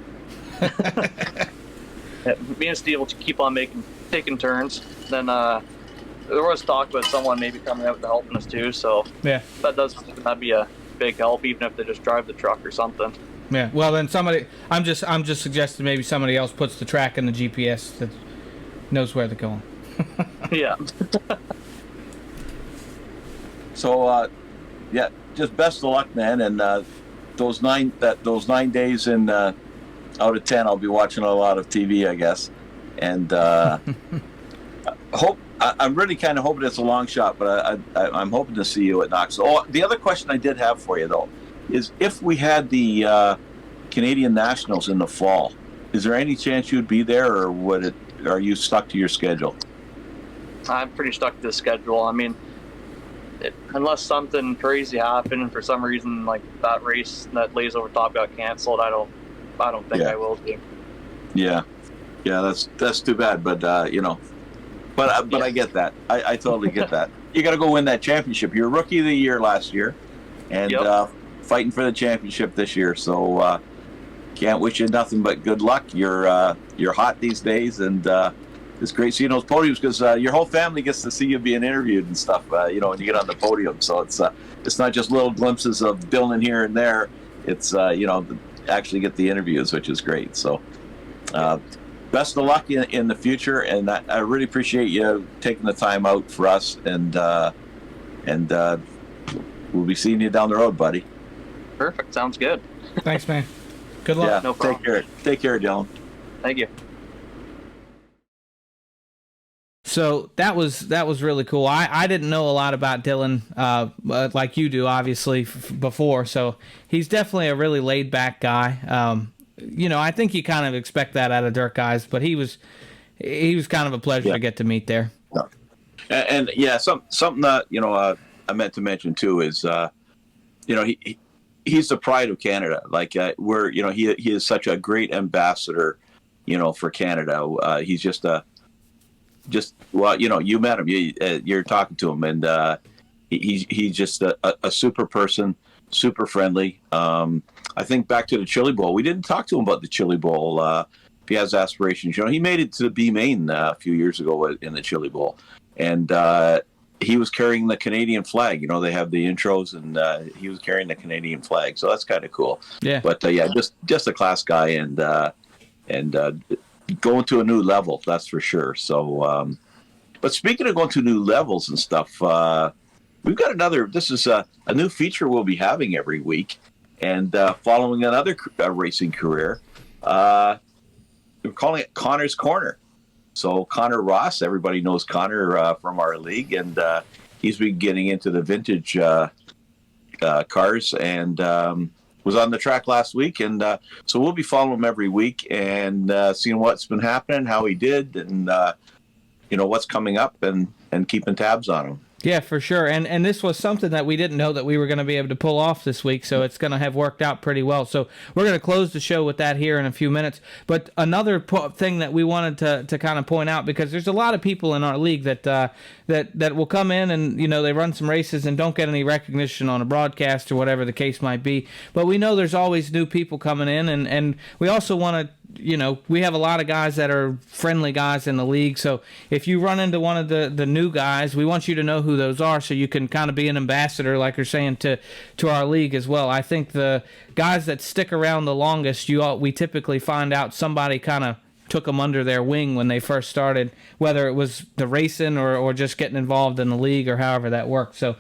Speaker 4: Yeah, me and Steve will keep on taking turns. Then there was talk about someone maybe coming out and helping us too. So
Speaker 1: yeah,
Speaker 4: that'd be a big help, even if they just drive the truck or something.
Speaker 1: Yeah. Well, then I'm just suggesting maybe somebody else puts the track in the GPS that knows where they're going.
Speaker 4: Yeah.
Speaker 3: So yeah, just best of luck, man. And those 9 days in out of 10, I'll be watching a lot of TV, I guess. And I'm really kind of hoping it's a long shot, but I'm hoping to see you at Knoxville. Oh, the other question I did have for you though is if we had the Canadian Nationals in the fall, is there any chance you'd be there, or are you stuck to your schedule?
Speaker 4: I'm pretty stuck to the schedule. I mean, unless something crazy happened for some reason, like that race that Lays Over Top got canceled, I don't think I will be.
Speaker 3: Yeah, that's too bad. But you know, but I get that. I totally get that. you got to go win that championship. You're Rookie of the Year last year, and fighting for the championship this year. So can't wish you nothing but good luck. You're hot these days, and it's great seeing those podiums because your whole family gets to see you being interviewed and stuff. When you get on the podium, so it's not just little glimpses of building here and there. It's actually get the interviews, which is great. So best of luck in the future, and I really appreciate you taking the time out for us, and we'll be seeing you down the road, buddy.
Speaker 4: Perfect. Sounds good.
Speaker 1: Thanks, man. Good luck.
Speaker 3: Yeah,
Speaker 4: no problem.
Speaker 3: Take care, Dylan.
Speaker 4: Thank you.
Speaker 1: So that was really cool. I didn't know a lot about Dylan like you do, obviously, before. So he's definitely a really laid back guy. I think you kind of expect that out of dirt guys, but he was kind of a pleasure to get to meet there.
Speaker 3: Yeah. And yeah, something that I meant to mention too is he's the pride of Canada. Like he is such a great ambassador, for Canada. He's you met him, you're talking to him, and he's just a super person, super friendly. I think back to the Chili Bowl, we didn't talk to him about the Chili Bowl. If he has aspirations, he made it to B Main a few years ago in the Chili Bowl, and he was carrying the Canadian flag. They have the intros, and he was carrying the Canadian flag, so that's kind of cool. Yeah. But just a class guy, and going to a new level, that's for sure. So, but speaking of going to new levels and stuff, we've got this is a new feature we'll be having every week, and following another racing career, we're calling it Connor's Corner. So Connor Ross, everybody knows Connor from our league, and he's been getting into the vintage cars, and was on the track last week, and so we'll be following him every week and seeing what's been happening, how he did, and what's coming up, and keeping tabs on him.
Speaker 1: Yeah, for sure. And this was something that we didn't know that we were going to be able to pull off this week, so it's going to have worked out pretty well. So we're going to close the show with that here in a few minutes. But another thing that we wanted to kind of point out, because there's a lot of people in our league that will come in and, they run some races and don't get any recognition on a broadcast or whatever the case might be. But we know there's always new people coming in, and we also want to, we have a lot of guys that are friendly guys in the league. So if you run into one of the new guys, we want you to know who those are, so you can kind of be an ambassador, like you're saying, to our league as well. I think the guys that stick around the longest, we typically find out somebody kind of took them under their wing when they first started, whether it was the racing or just getting involved in the league or however that worked. So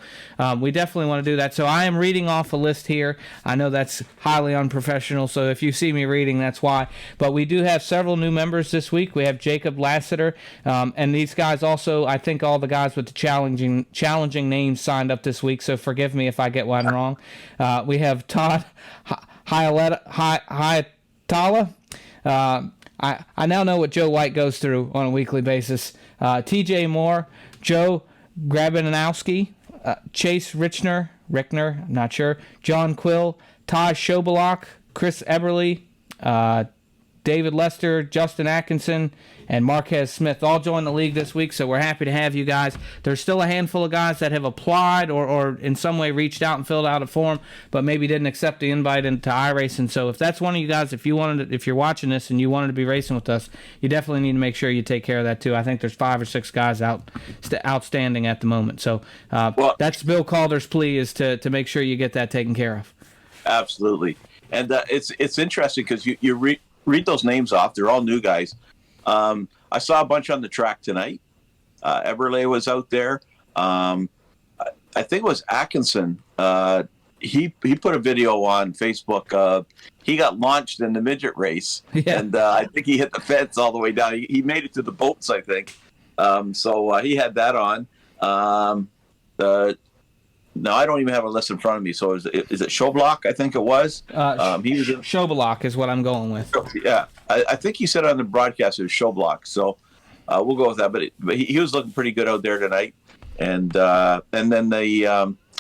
Speaker 1: we definitely want to do that. So I am reading off a list here. I know that's highly unprofessional, so if you see me reading, that's why. But we do have several new members this week. We have Jacob Lassiter, and these guys also, I think all the guys with the challenging names signed up this week, so forgive me if I get one wrong. We have Todd Hyatala. I now know what Joe White goes through on a weekly basis. TJ Moore, Joe Grabanowski, Chase Rickner, I'm not sure, John Quill, Taj Schobalak, Chris Eberly, David Lester, Justin Atkinson, and Marquez Smith all joined the league this week, so we're happy to have you guys. There's still a handful of guys that have applied or in some way reached out and filled out a form, but maybe didn't accept the invite into iRacing. So if that's one of you guys, if you're watching this and you wanted to be racing with us, you definitely need to make sure you take care of that too. I think there's 5 or 6 guys outstanding at the moment. So that's Bill Calder's plea, is to make sure you get that taken care of.
Speaker 3: Absolutely. And it's interesting because you read those names off. They're all new guys. I saw a bunch on the track tonight. Eberle was out there. I think it was Atkinson. He put a video on Facebook. He got launched in the midget race, and I think he hit the fence all the way down. He made it to the boats, I think. So he had that on. No, I don't even have a list in front of me. So is it Schoblock? I think it was.
Speaker 1: He was Schoblock is what I'm going with.
Speaker 3: Yeah, I think he said on the broadcast it was Schoblock. So we'll go with that. But he was looking pretty good out there tonight. And then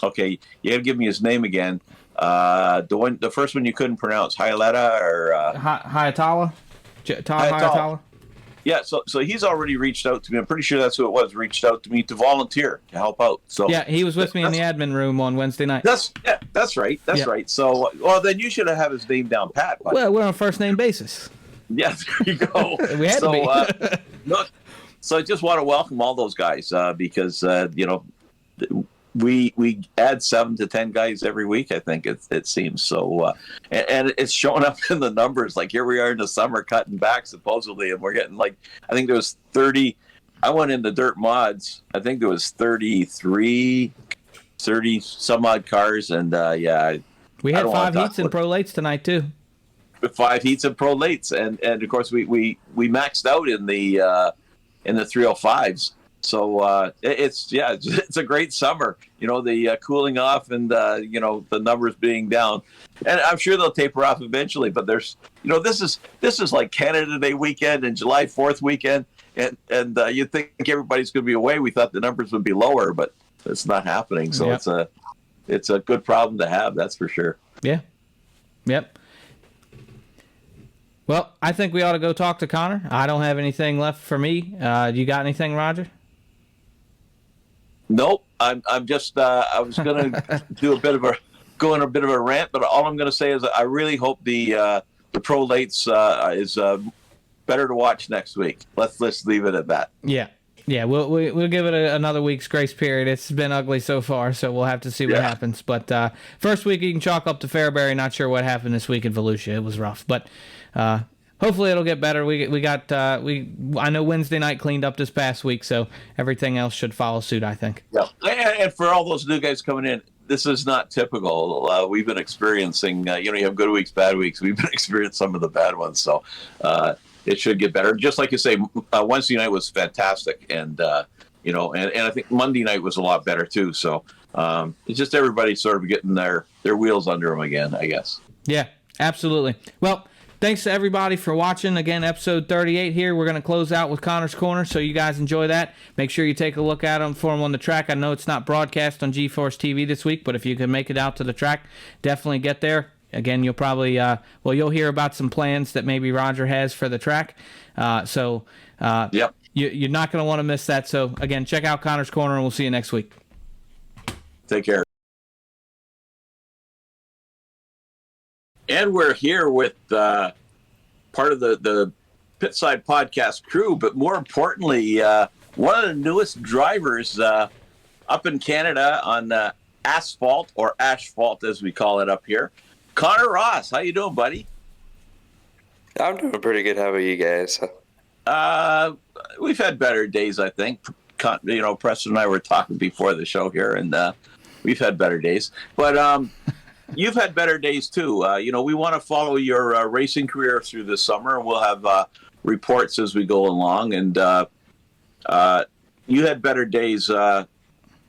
Speaker 3: okay, you have to give me his name again. The first one you couldn't pronounce, Hyaleta or
Speaker 1: Hyatala. Todd Hyatala.
Speaker 3: Yeah, so he's already reached out to me. I'm pretty sure that's who it was. Reached out to me to volunteer to help out. So
Speaker 1: Yeah, he was with me in the admin room on Wednesday night.
Speaker 3: That's right. That's right. So well, then you should have his name down pat. Buddy.
Speaker 1: Well, we're on a first name basis.
Speaker 3: Yeah, there you go.
Speaker 1: We had to be.
Speaker 3: Look, so I just want to welcome all those guys because we add 7 to 10 guys every week. I think it seems so, and it's showing up in the numbers. Like here we are in the summer cutting back supposedly, and we're getting I think there was 30. I went into Dirt Mods. I think there was 30 some odd cars, and
Speaker 1: we had 5 heats in Pro Lates tonight too.
Speaker 3: 5 heats in Pro Lates, and of course we maxed out in the 305s. So it's a great summer. The cooling off and the numbers being down, and I'm sure they'll taper off eventually. But there's this is like Canada Day weekend and July 4th weekend, and you'd think everybody's going to be away. We thought the numbers would be lower, but it's not happening. So it's a good problem to have. That's for sure.
Speaker 1: Yeah. Yep. Well, I think we ought to go talk to Connor. I don't have anything left for me. Do you got anything, Roger?
Speaker 3: Nope. I'm just I was going to do a bit of a rant, but all I'm going to say is I really hope the Pro Lates is better to watch next week. Let's leave it at that.
Speaker 1: Yeah. Yeah, we'll give it another week's grace period. It's been ugly so far, so we'll have to see what happens. But first week you can chalk up to Fairbury. Not sure what happened this week in Volusia. It was rough, but hopefully it'll get better. I know Wednesday night cleaned up this past week, so everything else should follow suit, I think.
Speaker 3: Yeah, and for all those new guys coming in, this is not typical. We've been experiencing, you have good weeks, bad weeks. We've been experiencing some of the bad ones, so. It should get better. Just like you say, Wednesday night was fantastic, and and I think Monday night was a lot better too. So it's just everybody sort of getting their wheels under them again, I guess.
Speaker 1: Yeah, absolutely. Well, thanks to everybody for watching. Again, episode 38 here. We're going to close out with Connor's Corner, so you guys enjoy that. Make sure you take a look at him for him on the track. I know it's not broadcast on GeForce TV this week, but if you can make it out to the track, definitely get there. Again, you'll probably you'll hear about some plans that maybe Roger has for the track. Yep. You're not going to want to miss that. So again, check out Connor's Corner, and we'll see you next week.
Speaker 3: Take care. And we're here with part of the Pitside podcast crew, but more importantly, one of the newest drivers up in Canada on asphalt, or asphalt as we call it up here. Connor Ross, how you doing, buddy?
Speaker 5: I'm doing pretty good. How about you guys?
Speaker 3: We've had better days, I think. Preston and I were talking before the show here, and we've had better days. But you've had better days too. We want to follow your racing career through the summer. We'll have reports as we go along, and you had better days than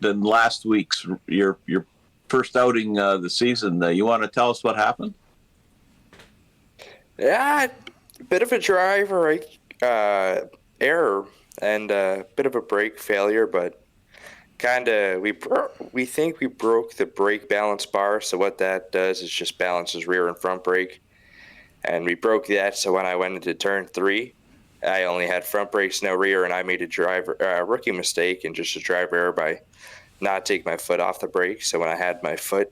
Speaker 3: last week's your first outing the season. You want to tell us what happened?
Speaker 5: Yeah, a bit of a driver error and a bit of a brake failure, but we think we broke the brake balance bar. So what that does is just balances rear and front brake, and we broke that. So when I went into turn 3, I only had front brakes, no rear, and I made a rookie mistake and just a driver error by not take my foot off the brake. So when I had my foot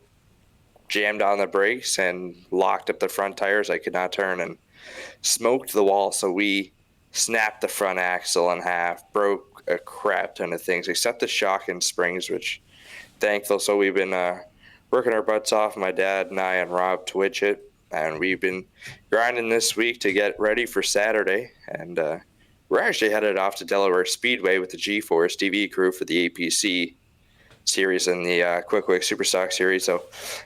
Speaker 5: jammed on the brakes and locked up the front tires, I could not turn and smoked the wall. So we snapped the front axle in half, broke a crap ton of things except the shock and springs, which thankful. So we've been working our butts off, my dad and I and Rob Twitchett, and we've been grinding this week to get ready for Saturday. And we're actually headed off to Delaware Speedway with the GeForce TV crew for the APC series and the Quick Superstock series. So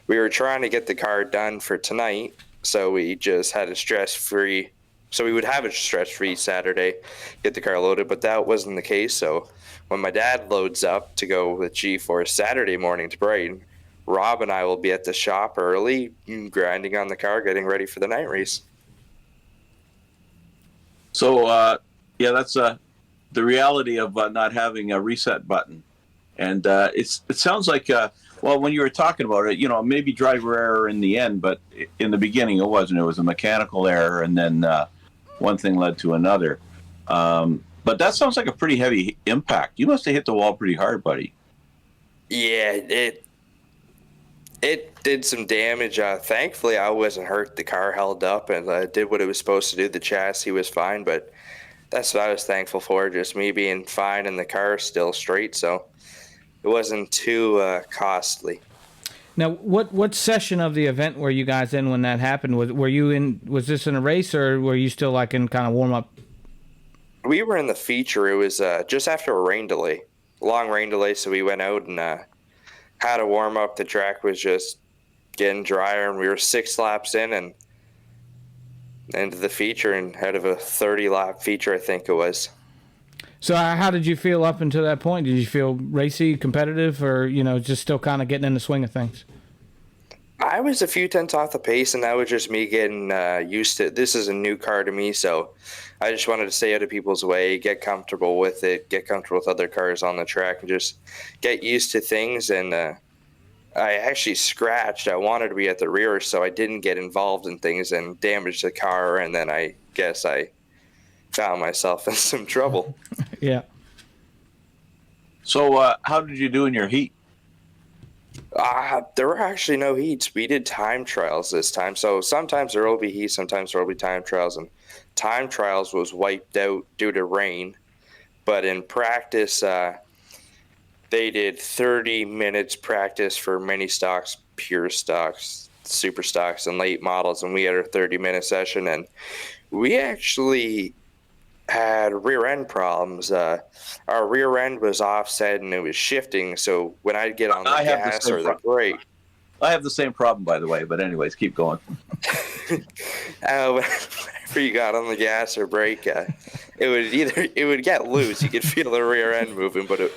Speaker 5: we were trying to get the car done for tonight, so we just had a stress-free, so we would have a stress-free Saturday, get the car loaded, but that wasn't the case. So when my dad loads up to go with GeForce Saturday morning to Brighton, Rob and I will be at the shop early, grinding on the car, getting ready for the night race.
Speaker 3: So that's the reality of not having a reset button. And it sounds like, when you were talking about it, maybe driver error in the end, but in the beginning it wasn't. It was a mechanical error, and then one thing led to another. But that sounds like a pretty heavy impact. You must have hit the wall pretty hard, buddy.
Speaker 5: Yeah, it did some damage. Thankfully, I wasn't hurt. The car held up and did what it was supposed to do. The chassis was fine, but that's what I was thankful for, just me being fine and the car still straight, so it wasn't too costly.
Speaker 1: Now, what session of the event were you guys in when that happened? Was this in a race, or were you still like in kind of warm up?
Speaker 5: We were in the feature. It was just after a rain delay, long rain delay, so we went out and had a warm up. The track was just getting drier, and we were 6 laps in and into the feature, and out of a 30-lap feature, I think it was.
Speaker 1: So how did you feel up until that point? Did you feel racy, competitive, or just still kind of getting in the swing of things?
Speaker 5: I was a few tenths off the pace, and that was just me getting used to it. This is a new car to me, so I just wanted to stay out of people's way, get comfortable with it, get comfortable with other cars on the track, and just get used to things. And I actually scratched. I wanted to be at the rear, so I didn't get involved in things and damage the car, and then I guess I found myself in some trouble.
Speaker 1: Yeah.
Speaker 3: So how did you do in your heat?
Speaker 5: There were actually no heats. We did time trials this time. So sometimes there will be heat, sometimes there will be time trials. And time trials was wiped out due to rain. But in practice, they did 30 minutes practice for mini stocks, pure stocks, super stocks, and late models. And we had our 30-minute session. And we actually had rear end problems. Our rear end was offset and it was shifting, so when I'd get on the gas or the brake,
Speaker 3: I have the same problem, by the way, but anyways, keep going.
Speaker 5: whenever you got on the gas or brake, it would get loose. You could feel the rear end moving, but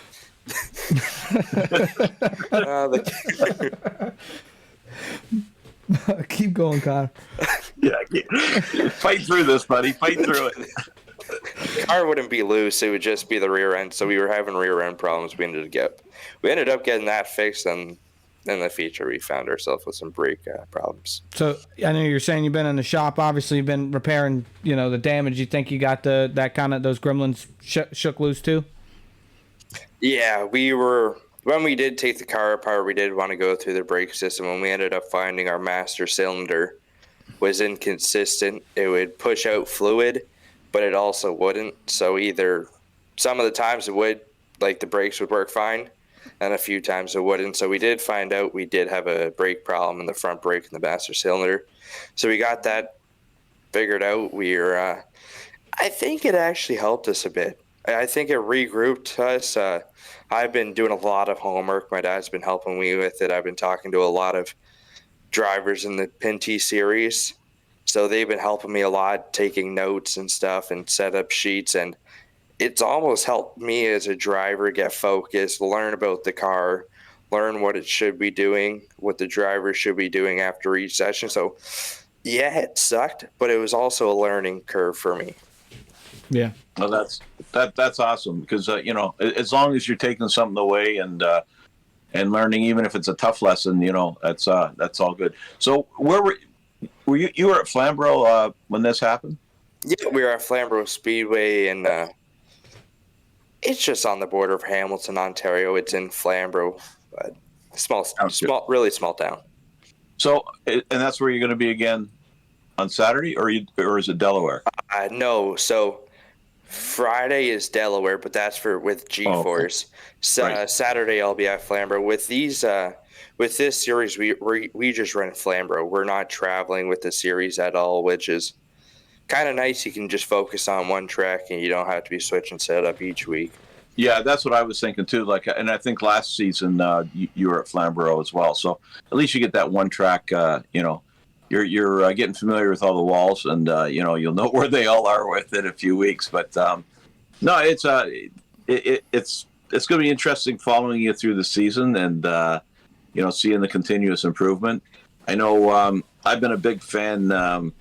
Speaker 1: Keep going, Connor.
Speaker 3: Yeah, fight through this, buddy. Fight through it.
Speaker 5: The car wouldn't be loose; it would just be the rear end. So we were having rear end problems. We ended up getting that fixed, and in the feature, we found ourselves with some brake problems.
Speaker 1: So I know you're saying you've been in the shop. Obviously, you've been repairing, the damage. You think you got that kind of those gremlins shook loose too?
Speaker 5: Yeah, when we did take the car apart, we did want to go through the brake system, and we ended up finding our master cylinder was inconsistent. It would push out fluid, but it also wouldn't. So either some of the times it would, like the brakes would work fine, and a few times it wouldn't. So we did find out we did have a brake problem in the front brake in the master cylinder. So we got that figured out. I think it actually helped us a bit. I think it regrouped us. I've been doing a lot of homework. My dad's been helping me with it. I've been talking to a lot of drivers in the Pinty series. So they've been helping me a lot, taking notes and stuff and set up sheets. And it's almost helped me as a driver get focused, learn about the car, learn what it should be doing, what the driver should be doing after each session. So, yeah, it sucked, but it was also a learning curve for me.
Speaker 1: Yeah.
Speaker 3: Well, that's awesome because as long as you're taking something away and learning, even if it's a tough lesson, that's all good. So where were you were at Flamboro when this happened?
Speaker 5: Yeah, we were at Flamboro Speedway, and it's just on the border of Hamilton, Ontario. It's in Flamboro, but really small town.
Speaker 3: So, and that's where you're going to be again on Saturday, or is it Delaware?
Speaker 5: No, so Friday is Delaware, but that's with G-Force.
Speaker 3: Oh, okay. Right.
Speaker 5: Saturday I'll be at Flamboro. With this series, we just run Flamboro. We're not traveling with the series at all, which is kind of nice. You can just focus on one track, and you don't have to be switching setup each week. Yeah,
Speaker 3: that's what I was thinking too. And I think last season you were at Flamboro as well. So at least you get that one track. You're getting familiar with all the walls, and you'll know where they all are within a few weeks. But no, it's going to be interesting following you through the season and seeing the continuous improvement. I know I've been a big fan, and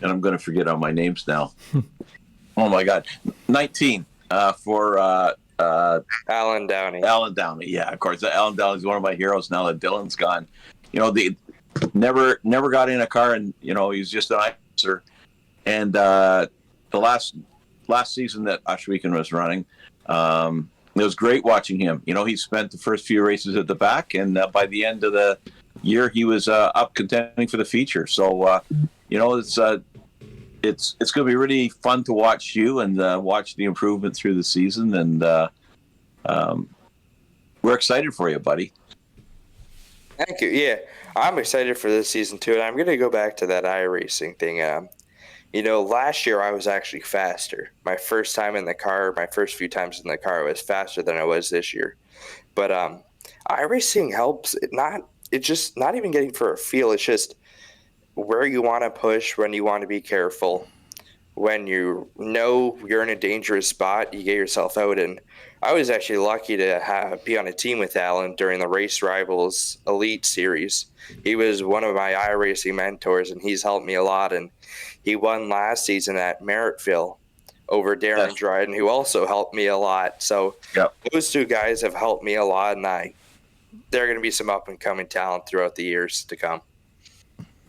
Speaker 3: I'm going to forget all my names now. Oh my God, 19 for
Speaker 5: Alan Downey.
Speaker 3: Alan Downey, yeah, of course. Alan Downey's one of my heroes now that Dylan's gone. The never got in a car, and he's just an officer. And the last last season that Ashwiken was running. It was great watching him. He spent the first few races at the back, and by the end of the year, he was up contending for the feature. So, it's going to be really fun to watch you and watch the improvement through the season. And we're excited for you, buddy.
Speaker 5: Thank you. Yeah, I'm excited for this season too, and I'm going to go back to that iRacing thing. Last year I was actually faster. My first time in the car, my first few times in the car, I was faster than I was this year. But iRacing helps. It's just not even getting for a feel. It's just where you want to push, when you want to be careful, when you know you're in a dangerous spot, you get yourself out. And I was actually lucky to be on a team with Alan during the Race Rivals Elite Series. He was one of my iRacing mentors, and he's helped me a lot. And he won last season at Merrittville over Darren Dryden, who also helped me a lot. So Those two guys have helped me a lot, and they're going to be some up-and-coming talent throughout the years to come.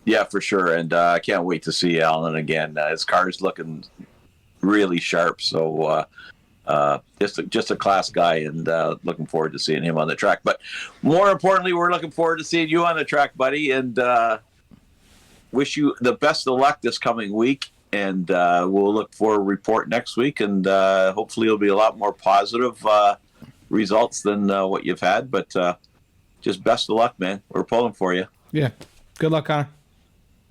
Speaker 3: Yeah, for sure. And I can't wait to see Alan again. His car's looking really sharp. So just a class guy, and looking forward to seeing him on the track. But more importantly, we're looking forward to seeing you on the track, buddy, and wish you the best of luck this coming week. And we'll look for a report next week, and hopefully it'll be a lot more positive results than what you've had. But just best of luck, man. We're pulling for you.
Speaker 1: Yeah. Good luck, Connor.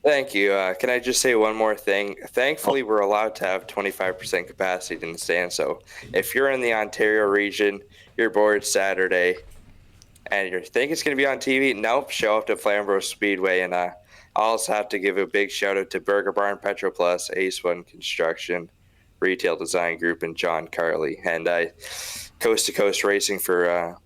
Speaker 5: Thank you. Can I just say one more thing? Thankfully, we're allowed to have 25% capacity in the stand. So if you're in the Ontario region, you're bored Saturday, and you think it's going to be on TV, nope, show up to Flamboro Speedway. And I also have to give a big shout out to Burger Barn, Petro Plus, Ace One Construction, Retail Design Group, and John Carley, and Coast to Coast Racing for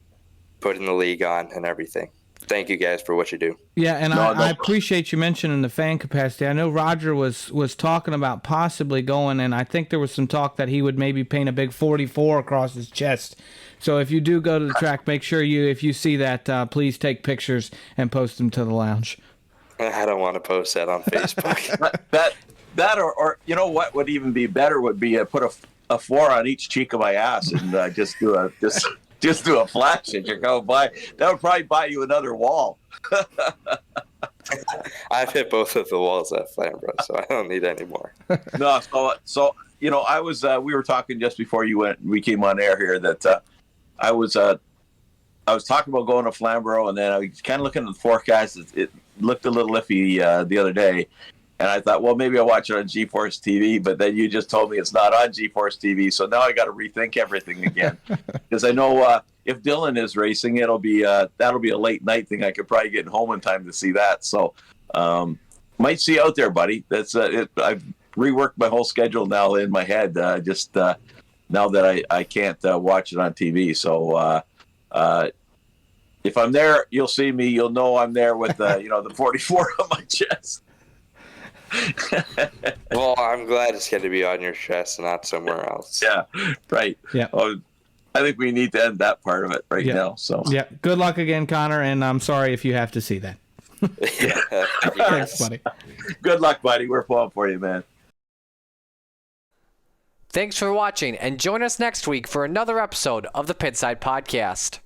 Speaker 5: putting the league on and everything. Thank you guys for what you do.
Speaker 1: Yeah, and I appreciate you mentioning the fan capacity. I know Roger was talking about possibly going, and I think there was some talk that he would maybe paint a big 44 across his chest. So if you do go to the track, make sure if you see that, please take pictures and post them to the lounge.
Speaker 5: I don't want to post that on Facebook.
Speaker 3: that or you know what would even be better would be put a 4 on each cheek of my ass and just do a flash as you go by. That would probably buy you another wall.
Speaker 5: I've hit both of the walls at Flamboro, so I don't need any more.
Speaker 3: No, so I was we were talking just before we came on air here that I was talking about going to Flamboro, and then I was kind of looking at the forecast. It looked a little iffy the other day, and I thought, well, maybe I'll watch it on GeForce TV. But then you just told me it's not on GeForce TV, so now I got to rethink everything again. Because I know if Dylan is racing, that'll be a late night thing. I could probably get home in time to see that. So might see you out there, buddy. That's I've reworked my whole schedule now in my head. Just now that I can't watch it on TV. So if I'm there, you'll see me. You'll know I'm there with the 44 on my chest.
Speaker 5: Well, I'm glad it's going to be on your chest and not somewhere else.
Speaker 3: Yeah, right.
Speaker 1: Yeah.
Speaker 3: I think we need to end that part of it now. So
Speaker 1: yeah. Good luck again, Connor, and I'm sorry if you have to see that.
Speaker 5: Yeah.
Speaker 1: Thanks, buddy.
Speaker 3: Good luck, buddy. We're pulling for you, man.
Speaker 2: Thanks for watching, and join us next week for another episode of the Pitside Podcast.